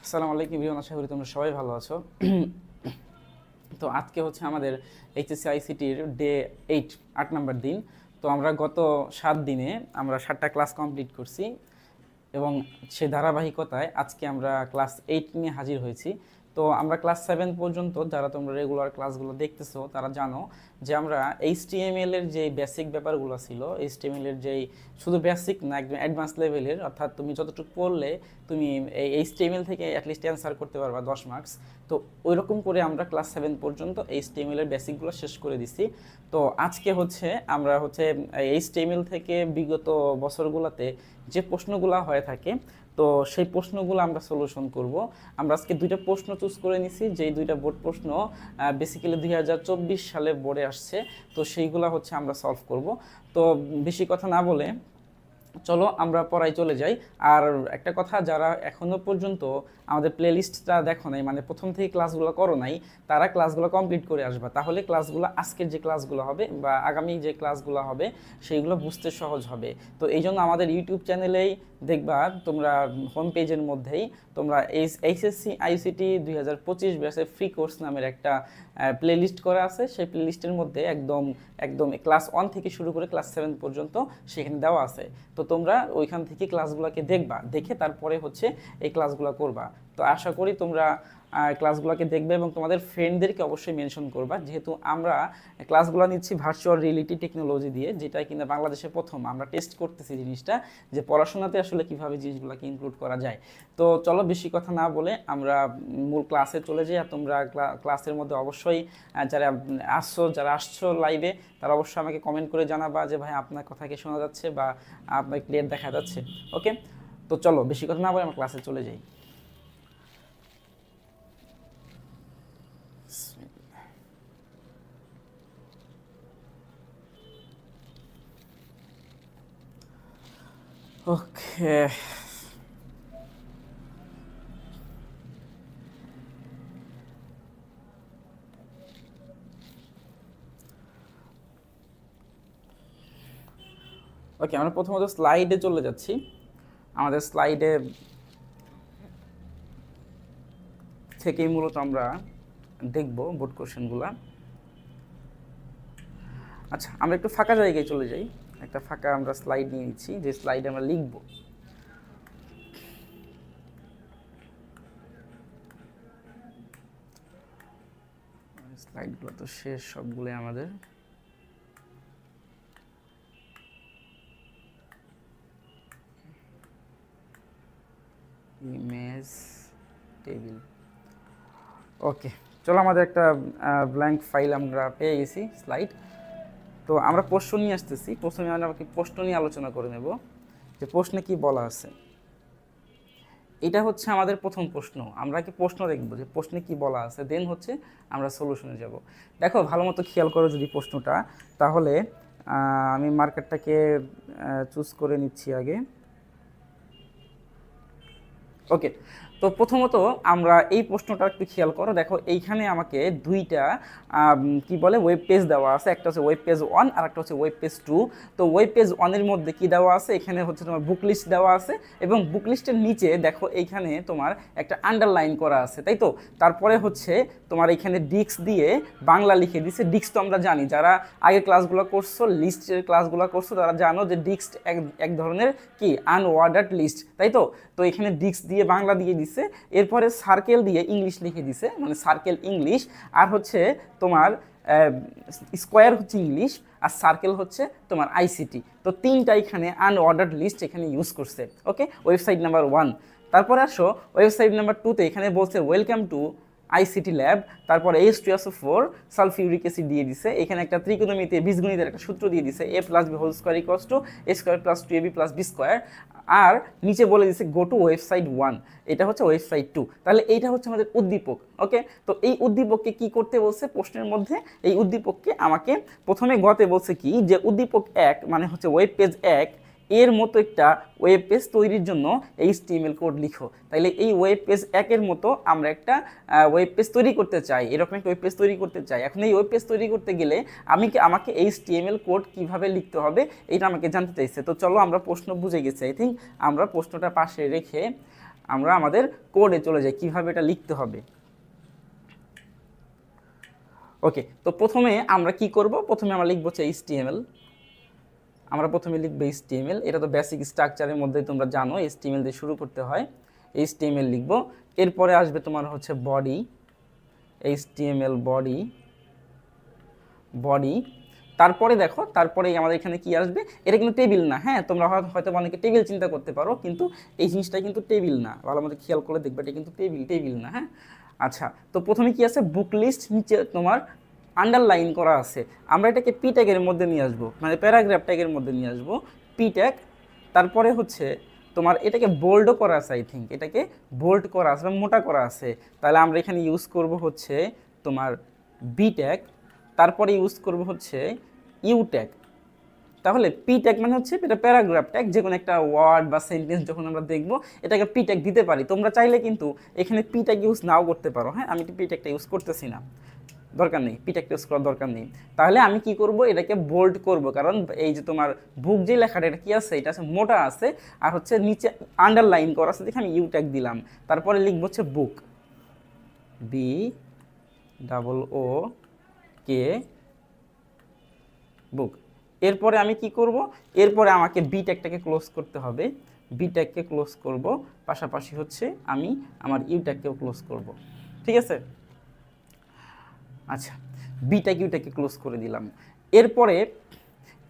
আসসালামু আলাইকুম ভিউয়ার, আশা করি তোমরা সবাই ভালো আছো। তো আজকে হচ্ছে আমাদের এইচএসসি আইসিটির ডে 8 নাম্বার দিন। তো আমরা গত 7 দিনে আমরা 7টা ক্লাস কমপ্লিট করছি এবং সে ধারাবাহিকতায় আজকে আমরা ক্লাস 8 নিয়ে হাজির হয়েছি। তো আমরা ক্লাস 7 পর্যন্ত যারা তোমরা রেগুলার ক্লাসগুলো দেখতেছো তারা জানো যে আমরা এইচটিএমএল এর যে বেসিক ব্যাপারগুলো ছিল, এইচটিএমএল এর যেই শুধু বেসিক না, একদম অ্যাডভান্স লেভেলের, অর্থাৎ তুমি যতটুকু পড়লে তুমি এই এইচটিএমএল থেকে অ্যাটলিস্ট অ্যান্সার করতে পারবা 10 মার্কস। তো ওই রকম করে আমরা ক্লাস 7 পর্যন্ত এইচটিএমএল এর বেসিকগুলো শেষ করে দিছি। তো আজকে হচ্ছে আমরা হচ্ছে এইচটিএমএল থেকে বিগত বছরগুলোতে যে প্রশ্নগুলো হয়ে থাকে, তো সেই প্রশ্নগুলো আমরা সলিউশন করব। আমরা আজকে দুইটা প্রশ্ন চুজ করে নিছি, যেই দুইটা বোর্ড প্রশ্ন বেসিক্যালি 2024 সালে বোর্ডে আসছে। তো সেইগুলো হচ্ছে আমরা সলভ করব। তো বেশি কথা না বলে চলো আমরা পড়ায় চলে যাই। আর একটা কথা, যারা এখনো পর্যন্ত আমাদের প্লেলিস্টটা দেখো নাই, মানে প্রথম থেকে ক্লাসগুলো করো নাই, তারা ক্লাসগুলো কমপ্লিট করে আসবা। তাহলে ক্লাসগুলো আজকের যে ক্লাসগুলো হবে বা আগামী যে ক্লাসগুলো হবে সেইগুলো বুঝতে সহজ হবে। তো এই জন্য আমাদের ইউটিউব চ্যানেলেই দেখবা তোমরা, হোম পেজের মধ্যেই তোমরা এইচএসসি আইসিটি 2025 ব্যাচের ফ্রি কোর্স নামের একটা প্লেলিস্ট করা আছে। সেই প্লেলিস্টের মধ্যে একদম একদম ক্লাস 1 থেকে শুরু করে ক্লাস 7 পর্যন্ত সেখানে দেওয়া আছে। তো তোমরা ওইখান থেকে ক্লাসগুলোকে দেখবা, দেখে তারপরে হচ্ছে এই ক্লাসগুলো করবা। তো আশা করি তোমরা ক্লাসগুলোকে দেখবে এবং তোমাদের ফ্রেন্ডদেরকে অবশ্যই মেনশন করবা, যেহেতু আমরা ক্লাসগুলো নিচ্ছি ভার্চুয়াল রিয়েলিটি টেকনোলজি দিয়ে, যেটা কিনা বাংলাদেশে প্রথম আমরা টেস্ট করতেছি জিনিসটা, যে পড়াশোনাতে আসলে কিভাবে জিনিসগুলোকে ইনক্লুড করা যায়। তো চলো বেশি কথা না বলে আমরা মূল ক্লাসে চলে যাই। আর তোমরা ক্লাসের মধ্যে অবশ্যই যারা আসছো লাইভে, তারা অবশ্যই আমাকে কমেন্ট করে জানাবা যে ভাই আপনার কথা কি শোনা যাচ্ছে বা আপনার ক্লিয়ার দেখা যাচ্ছে। ওকে, তো চলো বেশি কথা না বলে আমরা ক্লাসে চলে যাই। ওকে, ওকে আমরা প্রথমত স্লাইডে চলে যাচ্ছি। আমাদের স্লাইডে থেকেই মূলত আমরা দেখব বোর্ড কোশ্চেনগুলো। আচ্ছা, আমরা একটু ফাঁকা জায়গায় চলে যাই। একটা ফাঁকা আমরা স্লাইড নিয়ে নিচ্ছি, যে স্লাইডে আমরা লিখব। স্লাইডগুলো তো শেষ সবগুলো আমাদের। Image table. ওকে, চলো আমাদের একটা ব্ল্যাঙ্ক ফাইল আমরা পেয়ে গেছি, স্লাইড। তো আমরা প্রশ্ন নিয়ে আসতেছি। প্রথমে আমরা প্রশ্ন নিয়ে আলোচনা করে নেব যে প্রশ্নে কি বলা আছে। এটা হচ্ছে আমাদের প্রথম প্রশ্ন। আমরা কি প্রশ্ন দেখব যে প্রশ্নে কি বলা আছে, দেন হচ্ছে আমরা সলিউশনে যাব। দেখো ভালো মতো খেয়াল করো যদি প্রশ্নটা, তাহলে আমি মার্কারটাকে চুজ করে নিচ্ছি আগে। ওকে, তো প্রথমত আমরা এই প্রশ্নটা একটু খেয়াল করো। দেখো এইখানে আমাকে দুইটা কি বলে ওয়েব পেজ দেওয়া আছে, একটা হচ্ছে ওয়েব পেজ 1 আর একটা হচ্ছে ওয়েব পেজ 2। তো ওয়েব পেজ 1 এর মধ্যে কি দেওয়া আছে, এখানে হচ্ছে তোমার বুক লিস্ট দেওয়া আছে এবং বুক লিস্টের নিচে দেখো এইখানে তোমার একটা আন্ডারলাইন করা আছে, তাই তো। তারপরে হচ্ছে তোমার এখানে ডিস্ক দিয়ে বাংলা লিখে দিছে। ডিস্ক তো আমরা জানি, যারা আগে ক্লাসগুলো করছো, লিস্টের ক্লাসগুলো করছো, তারা জানো যে ডিস্ক এক ধরনের কি আনওয়ার্ডার্ড লিস্ট, তাই তো। তো এখানে ডিস্ক দিয়ে বাংলা দিয়ে দিছে, এরপরে সার্কেল দিয়ে ইংলিশ লিখে দিছে, মানে সার্কেল ইংলিশ। আর হচ্ছে তোমার স্কোয়ার হচ্ছে ইংলিশ, আর সার্কেল হচ্ছে তোমার আইসিটি। তো তিনটা এখানে আনঅর্ডার্ড লিস্ট এখানে ইউজ করছে। ওকে, ওয়েবসাইট নাম্বার 1। তারপরে আসো ওয়েবসাইট নাম্বার 2তে, এখানে বলছে ওয়েলকাম টু আইসিটি ল্যাব। তারপরে H2SO4 সালফিউরিক অ্যাসিড দিয়ে দিছে। এখানে একটা ত্রিকোণমিতি বীজগণিতের একটা সূত্র দিয়ে দিছে, a + b whole square equals to a square plus 2ab plus b square. আর নিচে বলে দিছে গো টু ওয়েবসাইট 1, এটা হচ্ছে ওয়েবসাইট 2। তাহলে এইটা হচ্ছে আমাদের উদ্দীপক। ওকে, তো এই উদ্দীপককে কি করতে বলছে প্রশ্নের মধ্যে, এই উদ্দীপককে আমাকে প্রথমে গতে বলছে কি, যে উদ্দীপক 1 মানে হচ্ছে ওয়েব পেজ 1 এর মতো একটা ওয়েব পেজ তৈরির জন্য HTML কোড লিখো। তাইলে এই ওয়েব পেজ 1 এর মতো আমরা একটা ওয়েব পেজ তৈরি করতে চাই, এরকম একটা ওয়েব পেজ তৈরি করতে চাই। এখন এই ওয়েব পেজ তৈরি করতে গেলে আমাকে HTML কোড কিভাবে লিখতে হবে এটা আমাকে জানতে চাইছে। তো চলো আমরা প্রশ্ন বুঝে গেছি। আই থিঙ্ক আমরা প্রশ্নটা পাশে রেখে আমরা আমাদের কোডে চলে যাই কিভাবে এটা লিখতে হবে। ওকে, তো প্রথমে আমরা কি করব, প্রথমে আমরা লিখব হচ্ছে HTML। আমরা প্রথমে লিখব HTML, এটা তো বেসিক স্ট্রাকচারের মধ্যে তোমরা জানো HTML দিয়ে শুরু করতে হয়। HTML লিখব, এরপরে আসবে তোমার হচ্ছে বডি, HTML বডি, বডি। তারপরে দেখো, তারপরে আমাদের এখানে কি আসবে, এটা কিন্তু টেবিল না, হ্যাঁ তোমরা হয়তো অনেকে টেবিল চিন্তা করতে পারো, কিন্তু এই জিনিসটা কিন্তু টেবিল না, ভালো মতো খেয়াল করে দেখবে এটা কিন্তু টেবিল না। হ্যাঁ আচ্ছা, তো প্রথমে কি আছে, বুক লিস্ট, নিচে তোমার আন্ডারলাইন করা আছে, আমরা এটাকে পি ট্যাগের মধ্যে নিয়ে আসবো, মানে প্যারাগ্রাফ ট্যাগের মধ্যে নিয়ে আসবো পি ট্যাগ। তারপরে হচ্ছে তোমার এটাকে বোল্ডও করা আছে, আই থিঙ্ক এটাকে বোল্ড করা আছে বা মোটা করা আছে, তাহলে আমরা এখানে ইউজ করব হচ্ছে তোমার বি ট্যাগ। তারপরে ইউজ করব হচ্ছে ইউ ট্যাগ। তাহলে পি ট্যাগ মানে হচ্ছে এটা প্যারাগ্রাফ ট্যাগ, যে কোনো একটা ওয়ার্ড বা সেন্টেন্স যখন আমরা দেখব এটাকে পি ট্যাগ দিতে পারি। তোমরা চাইলে কিন্তু এখানে পি ট্যাগ ইউজ নাও করতে পারো, হ্যাঁ আমি পি ট্যাগটা ইউজ করতেছি না, দরকার নেই, পি ট্যাগটা ইউজ করার দরকার নেই। তাহলে আমি কি করব, এটাকে বোল্ড করব, কারণ এই যে তোমার বুক যে লেখাটা এটা কি আছে, এটা আছে মোটা আছে, আর হচ্ছে নিচে আন্ডারলাইন করা আছে, দেখে আমি ইউ ট্যাগ দিলাম। তারপরে লিখবো হচ্ছে বুক, BOOK, বুক। এরপরে আমি কি করব, এরপরে আমাকে বি ট্যাগটাকে ক্লোজ করতে হবে, বি ট্যাগকে ক্লোজ করব, পাশাপাশি হচ্ছে আমি আমার ইউ ট্যাগকেও ক্লোজ করব, ঠিক আছে। আচ্ছা, বি ট্যাগ ইউ ট্যাগকে ক্লোজ করে দিলাম।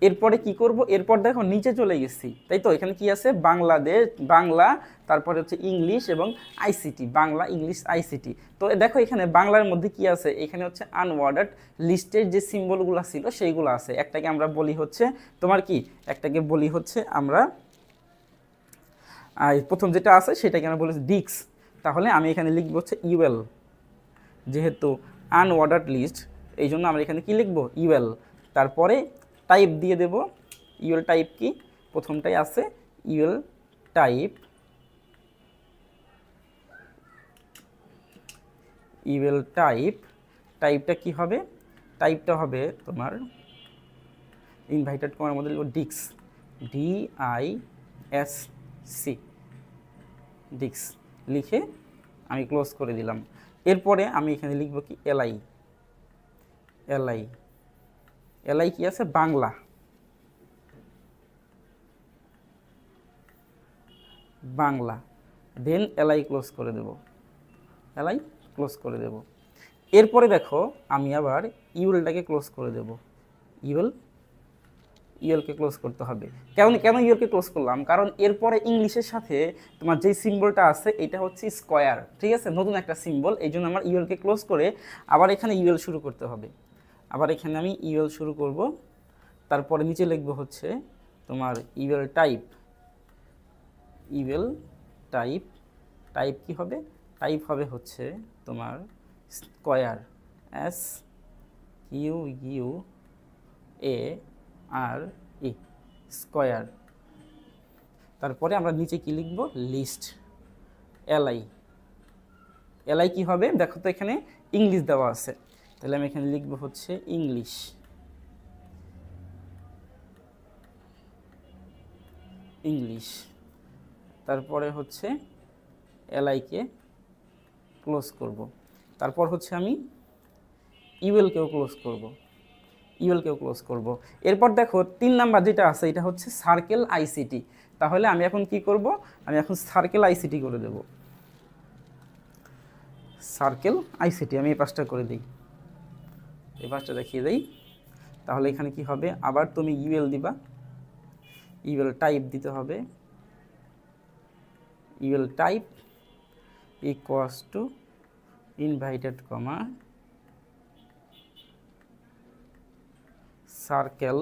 এরপরে কি করব, এরপর দেখো নিচে চলে গেছি, তাই তো এখানে কি আছে, বাংলাদেশ, বাংলা, তারপরে হচ্ছে ইংলিশ এবং আইসিটি, বাংলা ইংলিশ আইসিটি। তো দেখো এখানে বাংলার মধ্যে কি আছে, এখানে হচ্ছে আনওয়ার্ডেড লিস্টের যে সিম্বলগুলো ছিল সেইগুলো আছে। একটাকে আমরা বলি হচ্ছে তোমার কি, একটাকে বলি হচ্ছে আমরা প্রথম যেটা আছে সেটাকে আমরা বলি ডিক্স। তাহলে আমি এখানে লিখবো হচ্ছে ইউএল, যেহেতু আনওয়ার্ডার্ড লিস্ট এই জন্য আমরা এখানে কি লিখব, ইউএল। তারপরে টাইপ দিয়ে দেব, ইউএল টাইপ কি, প্রথমটাই আছে ইউএল টাইপ, ইউএল টাইপ, টাইপটা কি হবে, টাইপটা হবে তোমার ইনভাইটেড কমার মধ্যে লিখব ডিক্স, DISC, ডিক্স লিখে আমি ক্লোজ করে দিলাম। এরপরে আমি এখানে লিখব কি এলআই, এলআই, এলআই কি আছে, বাংলা, বাংলা, দেন এলআই ক্লোজ করে দেব, এলআই ক্লোজ করে দেব। এরপরে দেখো আমি আবার ইউএলটাকে ক্লোজ করে দেব, ইউএলকে ক্লোজ করতে হবে। কেন ইউএলকে ক্লোজ করলাম, কারণ এরপরে ইংলিশের সাথে তোমার যেই সিম্বলটা আছে এটা হচ্ছে স্কোয়ার, ঠিক আছে, নতুন একটা সিম্বল, এই জন্য আমার ইউএলকে ক্লোজ করে আবার এখানে ইউএল শুরু করতে হবে। আবার এখানে আমি ইউএল শুরু করব, তারপরে নিচে লিখব হচ্ছে তোমার UL type, UL type, type কি হবে, টাইপ হবে হচ্ছে তোমার স্কোয়ার, SQUARE, স্কোয়ার। তারপরে আমরা নিচে কি লিখব, লিস্ট, এলআই, এলআই কি হবে দেখো তো, এখানে ইংলিশ দেওয়া আছে, তাহলে আমি এখানে লিখব হচ্ছে ইংলিশ, ইংলিশ। তারপরে হচ্ছে এলআইকে ক্লোজ করব, তারপর হচ্ছে আমি ইউএলকেও ক্লোজ করব, ইউএলকেও ক্লোজ করব। এরপর দেখো 3 নাম্বার যেটা আছে এটা হচ্ছে সার্কেল আইসিটি। তাহলে আমি এখন কি করব, আমি এখন সার্কেল আইসিটি করে দেব, সার্কেল আইসিটি। আমি এই পাশটা করে দিই, এই পাশটা দেখিয়ে দেই। তাহলে এখানে কি হবে, আবার তুমি ইউএল দিবা, ইউএল টাইপ দিতে হবে, UL type equals to invited comma circle,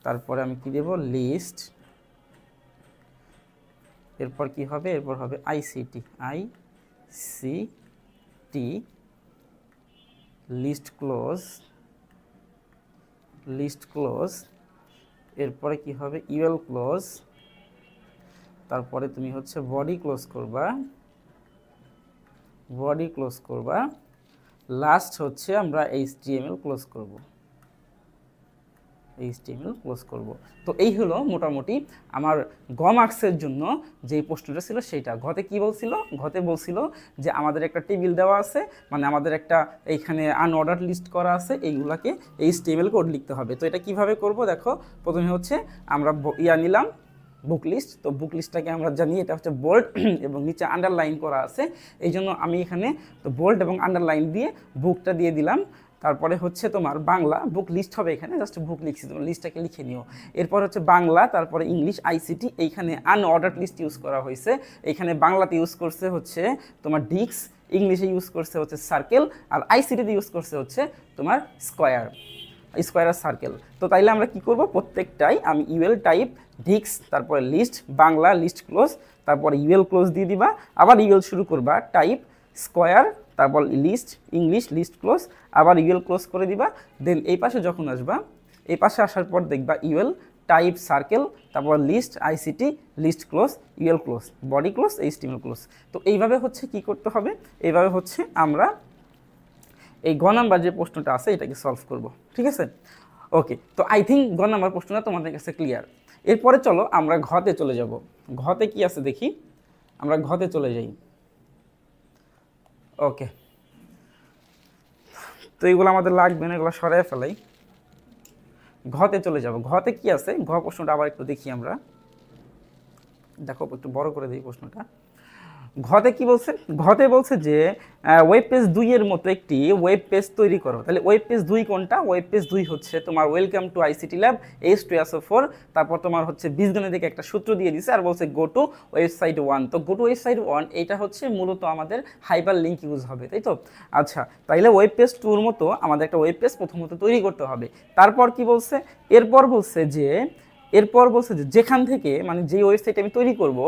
তারপরে আমি কি দেব, লিস্ট। এরপর কি হবে, এরপর হবে ICT, list close, list close. এরপরে কি হবে, ইউএল ক্লোজ, তারপরে তুমি হচ্ছে বডি ক্লোজ করবা, বডি ক্লোজ করবা, লাস্ট হচ্ছে আমরা HTML ক্লোজ করব, HTML ক্লোজ করব। তো এই হলো মোটামুটি আমার গ মার্কসের জন্য যেই প্রশ্নটা ছিল সেইটা। ঘতে কি বলছিল? ঘতে বলছিল যে আমাদের একটা টেবিল দেওয়া আছে, মানে আমাদের একটা এইখানে আনঅর্ডার লিস্ট করা আছে, এইগুলাকে HTML কোড লিখতে হবে। তো এটা কিভাবে করব দেখো, প্রথমে হচ্ছে আমরা নিলাম বুক লিস্ট। তো বুক লিস্টটাকে আমরা জানি এটা হচ্ছে বোল্ড এবং নিচে আন্ডারলাইন করা আছে, এই জন্য আমি এখানে তো বোল্ড এবং আন্ডারলাইন দিয়ে বুকটা দিয়ে দিলাম। তারপরে হচ্ছে তোমার বাংলা, বুক লিস্ট হবে এখানে, জাস্ট বুক লিখছি, তোমার লিস্টটাকে লিখে নিও। এরপর হচ্ছে বাংলা, তারপরে ইংলিশ, ICT, এইখানে আনঅর্ডার লিস্ট ইউজ করা হয়েছে। এইখানে বাংলাতে ইউজ করছে হচ্ছে তোমার ডিক্স, ইংলিশে ইউজ করছে হচ্ছে সার্কেল, আর ICTতে ইউজ করছে হচ্ছে তোমার স্কোয়ার আর সার্কেল। তো তাইলে আমরা কি করব, প্রত্যেকটাই আমি ইউএল টাইপ ডিক্স, তারপরে লিস্ট, বাংলা লিস্ট ক্লোজ, তারপরে ইউএল ক্লোজ দিয়ে দিবা, আবার ইউএল শুরু করবা, টাইপ স্কোয়ার, তারপর লিস্ট ইংলিশ লিস্ট ক্লোজ, আবার ইউএল ক্লোজ করে দিবা। দেন এই পাশে যখন আসবা, এই পাশে আসার পর দেখবা ইউএল টাইপ সার্কেল, তারপর list ICT list close, UL close, body close, HTML close. তো এইভাবে হচ্ছে কি করতে হবে, এইভাবে হচ্ছে আমরা এই গ নাম্বার যে প্রশ্নটা আছে এটাকে সলভ করব, ঠিক আছে? ওকে, তো আই থিঙ্ক গ নাম্বার প্রশ্নটা তোমাদের কাছে ক্লিয়ার। এরপরে চলো আমরা ঘতে চলে যাব। ঘতে কি আছে দেখি, আমরা ঘতে চলে যাই। ওকে, তো এইগুলো আমাদের লাগবে না, এগুলো সরাই ফেলাই। ঘতে চলে যাব। ঘতে কি আছে, ঘ প্রশ্নটা আবার একটু দেখি আমরা। দেখো একটু বড় করে দিই প্রশ্নটা। ঘতে কি বলছে? ঘতে বলছে যে ওয়েব পেজ 2 এর মতো একটি ওয়েব পেজ তৈরি করো। তাহলে ওয়েব পেজ 2 কোনটা? ওয়েব পেজ 2 হচ্ছে তোমার welcome to ICT lab H2SO4, তারপর তোমার হচ্ছে বীজগণিত থেকে একটা সূত্র দিয়ে দিছে আর বলছে গো টু ওয়েবসাইট 1। তো গো টু ওয়েবসাইট 1 এটা হচ্ছে মূলত আমাদের হাইপার লিঙ্ক ইউজ হবে, তাই তো? আচ্ছা, তাইলে ওয়েব পেজ 2 এর মতো আমাদের একটা ওয়েব পেজ প্রথমত তৈরি করতে হবে। তারপর কি বলছে? এরপর বলছে যে যেখান থেকে, মানে যে ওয়েবসাইট আমি তৈরি করব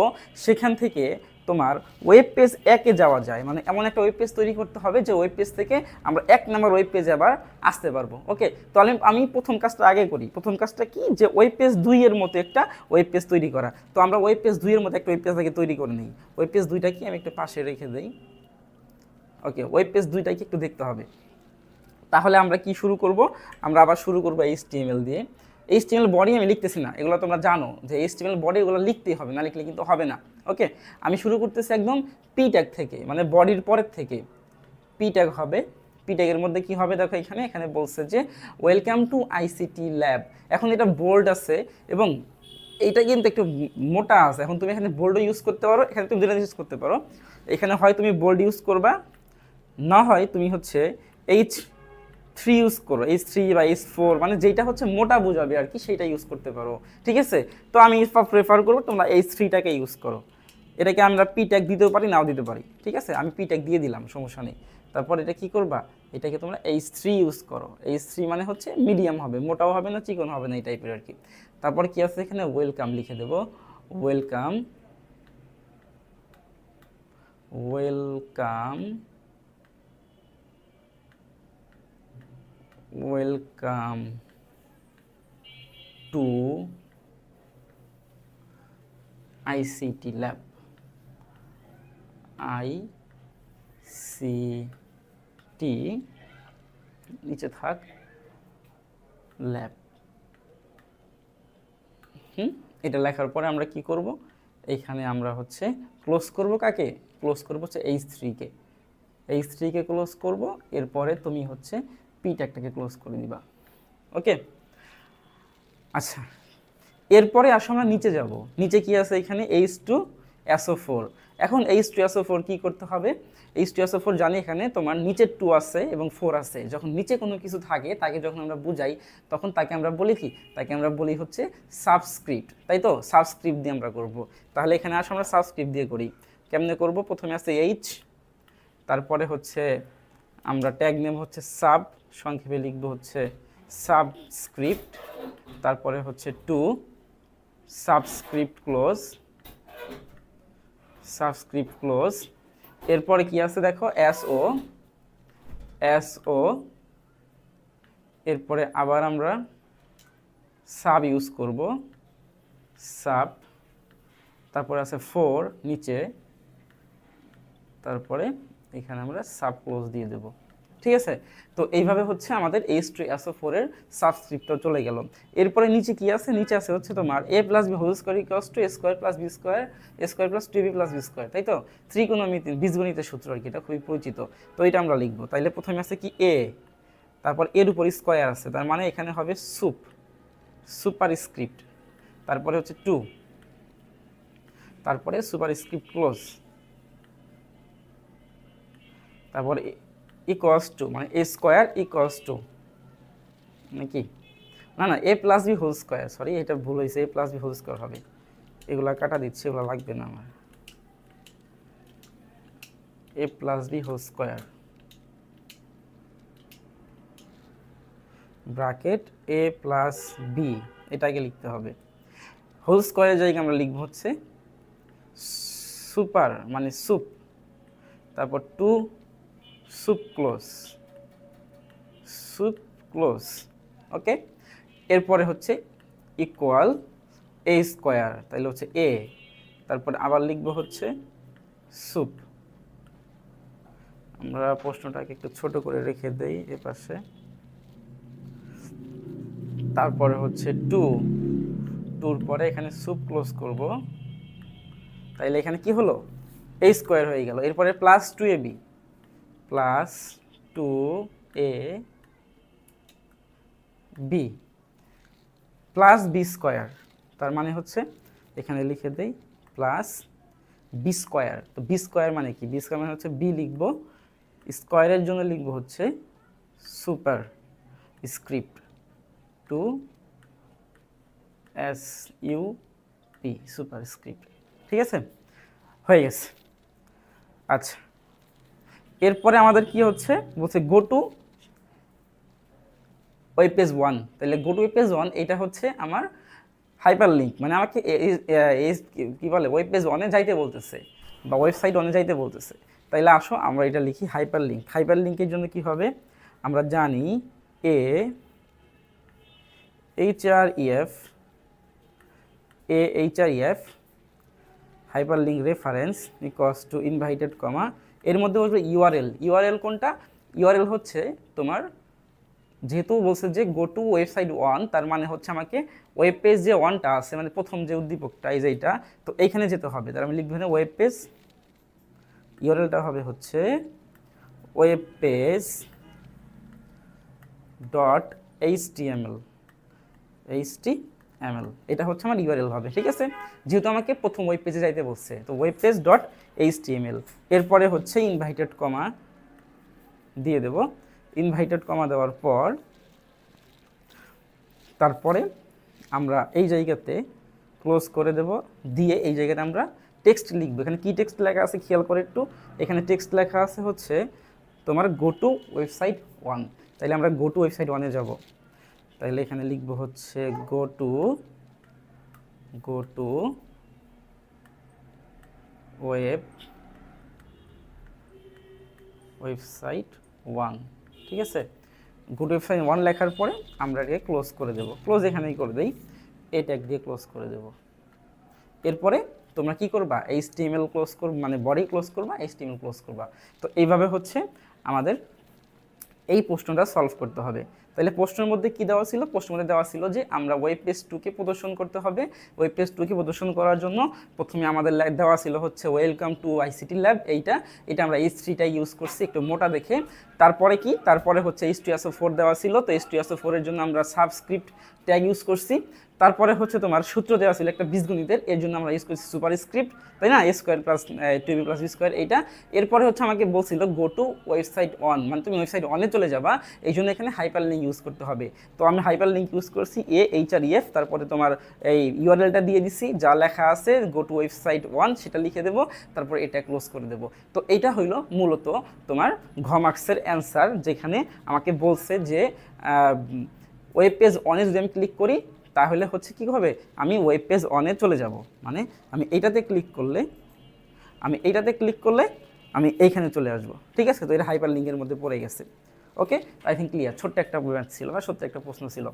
সেখান থেকে তোমার ওয়েব পেজ 1 এ যাওয়া যায়, মানে এমন একটা ওয়েব পেজ তৈরি করতে হবে যে ওয়েব পেজ থেকে আমরা 1 নম্বর ওয়েব পেজে আবার আসতে পারবো। ওকে, তাহলে আমি প্রথম কাজটা আগে করি। প্রথম কাজটা কি, যে ওয়েব পেজ 2 এর মতো একটা ওয়েব পেজ তৈরি করা। তো আমরা ওয়েব পেজ 2 এর মতো একটা ওয়েব পেজ আগে তৈরি করে নিই। ওয়েব পেজ 2টা কি আমি একটু পাশে রেখে দেই। ওকে, ওয়েব পেজ 2টাকে একটু দেখতে হবে। তাহলে আমরা কি শুরু করব, আমরা আবার শুরু করব HTML দিয়ে। HTML বডি আমি লিখতেছি না, এগুলো তোমরা জানো যে HTML বডি এগুলো লিখতেই হবে, না লিখলে কিন্তু হবে না। ওকে, আমি শুরু করতেছি একদম পি ট্যাগ থেকে, মানে বডির পরের থেকে পি ট্যাগ হবে। পি ট্যাগের মধ্যে কি হবে দেখো, এখানে বলছে যে ওয়েলকাম টু ICT ল্যাব। এখন এটা বোল্ড আছে এবং এইটা কিন্তু একটু মোটা আছে। এখন তুমি এখানে বোল্ডও ইউজ করতে পারো, এখানে তুমি দুটো ইউজ করতে পারো। এখানে হয় তুমি বোল্ড ইউজ করবা, না হয় তুমি হচ্ছে H3 ইউজ করো, H3 বা H4, মানে যেটা হচ্ছে মোটা বোঝাবে আর কি, সেইটা ইউজ করতে পারো, ঠিক আছে? তো আমি প্রেফার করবো তোমরা H3টাকে ইউজ করো। এটাকে আমরা পি ট্যাগ দিতেও পারি, নাও দিতে পারি, ঠিক আছে? আমি পি ট্যাগ দিয়ে দিলাম, সমস্যা নেই। তারপর এটা কি করবা, এটাকে তোমরা H3 ইউজ করো। H3 মানে হচ্ছে মিডিয়াম হবে, মোটাও হবে না, চিকন হবে না, এই টাইপের আর কি। তারপর কি আছে এখানে, ওয়েলকাম লিখে দেবো। Welcome welcome welcome to ICT lab, ICT নিচে থাক ল্যাব। এটা লেখার পরে আমরা কি করব, এইখানে আমরা হচ্ছে ক্লোজ করব কাকে, ক্লোজ করব হচ্ছে H3কে, H3কে ক্লোজ করব। এরপরে তুমি হচ্ছে পি ট্যাগটাকে ক্লোজ করে দিবা। ওকে, আচ্ছা, এরপরে আসো আমরা নিচে যাব। নিচে কি আছে এখানে, H2SO4। এখন H2SO4 কি করতে হবে, H2SO4 জানি এখানে তোমার নিচে 2 আছে এবং 4 আছে। যখন নিচে কোনো কিছু থাকে তাকে যখন আমরা বুঝাই তখন তাকে আমরা বলি কি, তাকে আমরা বলি হচ্ছে সাবস্ক্রিপ্ট, তাই তো? সাবস্ক্রিপ্ট দিয়ে আমরা করব। তাহলে এখানে আসো আমরা সাবস্ক্রিপ্ট দিয়ে করি। কেমনে করব, প্রথমে আছে H, তারপরে হচ্ছে আমরা ট্যাগ নেম হচ্ছে সাব, সংক্ষেপে লিখবো হচ্ছে সাবস্ক্রিপ্ট, তারপরে হচ্ছে 2 সাবস্ক্রিপ্ট ক্লোজ, সাবস্ক্রিপ্ট ক্লোজ। এরপরে কি আছে দেখো, SO, এরপরে আবার আমরা সাব ইউজ করব, সাব, তারপরে আছে 4 নিচে, তারপরে এখানে আমরা সাব ক্লোজ দিয়ে দেব। ঠিক আছে। তো এইভাবে হচ্ছে আমাদের H2SO4 এর সাবস্ক্রিপ্টটা চলে গেল। এরপরে নিচে কি আছে, নিচে আছে হচ্ছে তোমার a + b whole square equals to a square plus b square a square plus 2b plus b square, তাই তো? ত্রিকোণমিতি বীজগণিতের সূত্র আর কি, এটা খুবই পরিচিত। তো এটা আমরা লিখবো। তাইলে প্রথমে আছে কি a, তারপর এর উপর স্কয়ার আছে, তার মানে এখানে হবে সুপারস্ক্রিপ্ট, তারপরে হচ্ছে 2, তারপরে সুপারস্ক্রিপ্ট ক্লোজ, তারপর ইকুয়ালস টু মানে a স্কয়ার ইকুয়ালস টু নাকি, না a + b whole square, sorry এটা ভুল হয়েছে, a + b হোল স্কয়ার হবে। এগুলা কাটা দিচ্ছি, এগুলো লাগবে না আমার। a + b whole square bracket a + b, এটাকে লিখতে হবে। হোল স্কয়ারের জায়গায় আমরা লিখব হচ্ছে সুপার মানে সুপ, তারপর 2 সুপ ক্লোজ, ওকে। এরপরে হচ্ছে ইকুয়াল a স্কয়ার, তাহলে হচ্ছে a, তারপর আবার লিখব হচ্ছে সুপ। আমরা প্রশ্নটাকে একটু ছোট করে রেখে দেই এ পাশে, তারপরে হচ্ছে 2 পরে এখানে সুপ ক্লোজ করব, তাইলে এখানে কি হলো, a স্কয়ার হয়ে গেল। এরপরে plus 2ab plus 2ab plus b square, তার মানে হচ্ছে এখানে লিখে দেই প্লাস b স্কয়ার। তো b স্কয়ার মানে কি, b স্কয়ার মানে হচ্ছে b লিখব, স্কয়ারের জন্য লিখব হচ্ছে super script 2 SUP super script, ঠিক আছে, হয়ে গেছে। আচ্ছা, এরপরে আমাদের কি হচ্ছে বলছে গো টু ওয়েব পেজ 1, তাহলে গো টু ওয়েব পেজ 1 এটা হচ্ছে আমার হাইপার লিঙ্ক, মানে আমাকে কি বলে ওয়েব পেজ 1-এ যাইতে বলতেছে বা ওয়েবসাইট 1-এ যাইতে বলতেছে। তাইলে আসো আমরা এটা লিখি হাইপার লিঙ্ক। হাইপার লিঙ্কের জন্য কি হবে, আমরা জানি href hyper link reference equals to invited comma, এর মধ্যে বলবে ইউআরএল কোনটা, ইউআরএল হচ্ছে তোমার, যেহেতু বলছে যে গো টু ওয়েবসাইট 1, তার মানে হচ্ছে আমাকে ওয়েব পেজ যে 1টা আছে মানে প্রথম যে উদ্দীপকটা এই যেটা, তো এইখানে যেতে হবে। তার আমি লিখব না ওয়েব পেজ, ইউআরএলটা হবে হচ্ছে ওয়েব পেজ ডট এইচটিএমএল, এটা হচ্ছে আমার ইউআরএল হবে, ঠিক আছে। যেহেতু আমাকে প্রথম ওয়েব পেজে যাইতে বলছে, তো ওয়েব পেজ ডট এইচটিএমএল। এরপরে হচ্ছে ইনভাইটেড কমা দিয়ে দেব, ইনভাইটেড কমা দেওয়ার পর তারপরে আমরা এই জায়গাতে ক্লোজ করে দেব, দিয়ে এই জায়গাতে আমরা টেক্সট লিখব। এখানে কি টেক্সট লেখা আছে খেয়াল করে একটু, এখানে টেক্সট লেখা আছে হচ্ছে তোমার গো টু ওয়েবসাইট 1, তাইলে আমরা গো টু ওয়েবসাইট 1-এ যাব। তাইলে এখানে লিখব হচ্ছে গো টু ওয়েবসাইট 1, ঠিক আছে। গো টু ওয়েবসাইট 1 লেখার পরে আমরা এটাকে ক্লোজ করে দেব, ক্লোজ এখানেই করে দেই, এই ট্যাগ দিয়ে ক্লোজ করে দেব। এরপরে তোমরা কি করবা, HTML ক্লোজ করবা, মানে বডি ক্লোজ করবা, HTML ক্লোজ করবা। তো এইভাবে হচ্ছে আমাদের এই প্রশ্নটা সলভ করতে হবে। তাহলে প্রশ্নের মধ্যে কি দেওয়া ছিল, প্রশ্নের মধ্যে দেওয়া ছিল যে আমরা ওয়েব পেজ 2-কে প্রদর্শন করতে হবে। ওয়েব পেজ 2-কে প্রদর্শন করার জন্য প্রথমে আমাদের দেওয়া ছিল হচ্ছে ওয়েলকাম টু আইসিটি ল্যাব, এটা আমরা H3টা ইউজ করছি একটু মোটা দেখে। তারপরে কি, তারপরে হচ্ছে H2SO4 দেওয়া ছিল, তো H2SO4 এর জন্য আমরা সাবস্ক্রিপ্ট ট্যাগ ইউজ করছি। তারপরে হচ্ছে তোমার সূত্র দেওয়া ছিল একটা বীজগণিতের, এর জন্য আমরা ইউজ করছি সুপারস্ক্রিপ্ট, তাই না, a square plus 2b plus b square এইটা। এরপরে হচ্ছে আমাকে বলছিল গো টু ওয়েবসাইট 1, মানে তুমি ওয়েবসাইট 1-এ চলে যাবা, এই জন্য এখানে হাইপার লিঙ্ক ইউজ করতে হবে। তো আমি হাইপার লিঙ্ক ইউজ করছি href, তারপরে তোমার এই ইউআরএলটা দিয়ে দিছি, যা লেখা আছে গো টু ওয়েবসাইট 1 সেটা লিখে দেবো, তারপর এটা ক্লোজ করে দেবো। তো এইটা হইলো মূলত তোমার ঘ মার্কসের অ্যান্সার, যেখানে আমাকে বলছে যে ওয়েব পেজ 1-এ যদি আমি ক্লিক করি তাহলে হচ্ছে কি হবে, আমি ওয়েব পেজ 1-এ চলে যাব, মানে আমি এইটাতে ক্লিক করলে আমি এইখানে চলে আসব, ঠিক আছে। তো এটা হাইপার লিঙ্কের মধ্যে পড়ে গেছে, ওকে। আই থিঙ্ক ক্লিয়ার, ছোট্ট একটা ছিল বা সত্য একটা প্রশ্ন ছিল।